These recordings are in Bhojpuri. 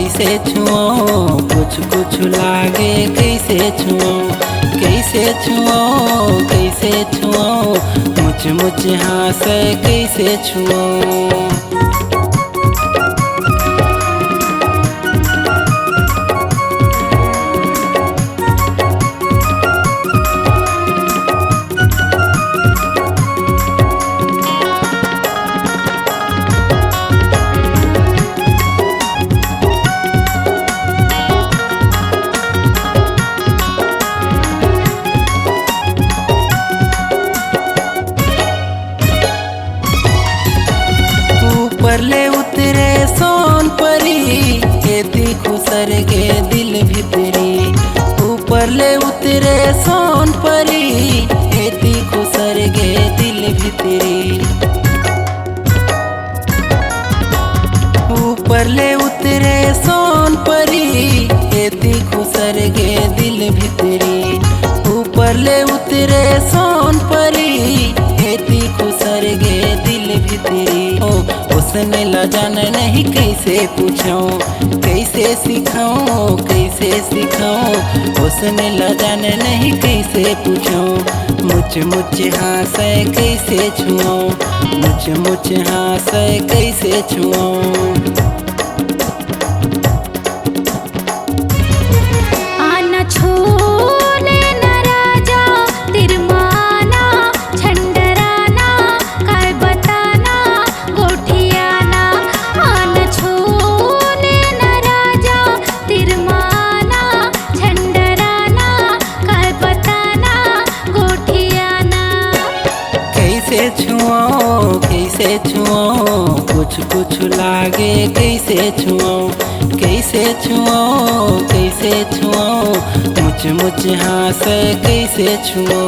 कैसे छुओ कुछ कुछ लागे कैसे छुओ कैसे छुओ कैसे छुओ मुझ मुझ हाथ कैसे छुओ। परले उतरे सोन परी खेती खुसर गे दिल भितरी। ऊपरले उतरे सोन परी खेती खुसर गे दिल भितरी। ऊपरले उतरे सोन परी खेती खुसर गे दिल भितरी। ऊपरले उतरे सोन परी खेती खुसर गे दिल भितरी। उसने ला जाना नहीं कैसे पूछूं कैसे सिखाऊं कैसे सिखाऊं। उसने ला जाना नहीं कैसे पूछूं मुझ मुझ हाथ कैसे छुओ मुझ मुझ हाथ कैसे छुओ। कैसे छुओ कुछ कुछ लागे कैसे छुओ कैसे छुओ कैसे छुओ मुझ मुझ हाथ कैसे छुओ।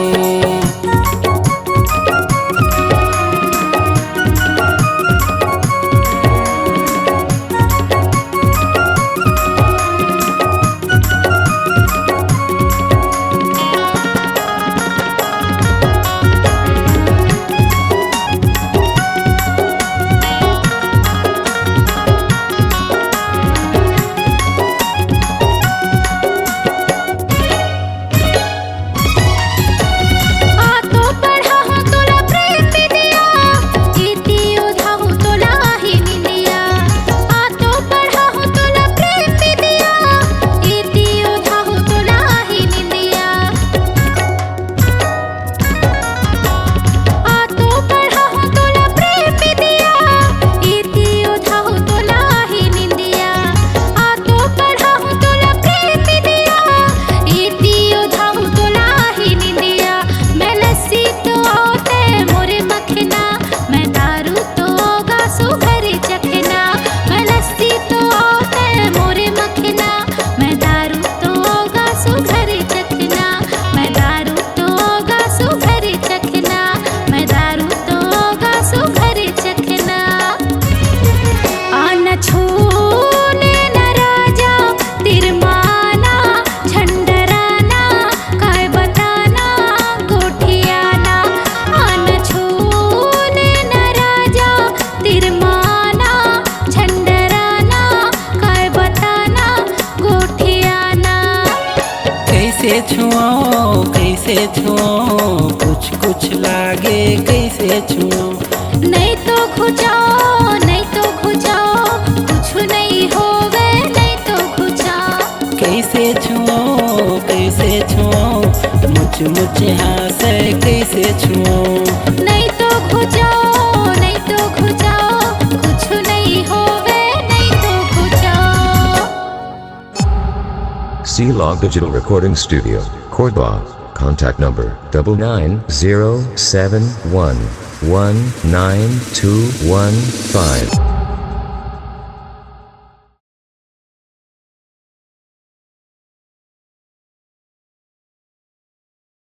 कैसे छुओ कैसे छुओ कुछ कुछ लागे कैसे छुओ। नहीं तो खुजाओ नहीं तो खुजाओ कुछ नहीं होवे नहीं तो खुजाओ। कैसे छुओ कैसे छुओ मुझ मुझ हाथ कैसे छुओ। नहीं तो खुजाओ नहीं तो खुजाओ कुछ नहीं होवे नहीं तो खुजाओ। C-Log Digital Recording Studio, Cordoba. Contact number 99071192115.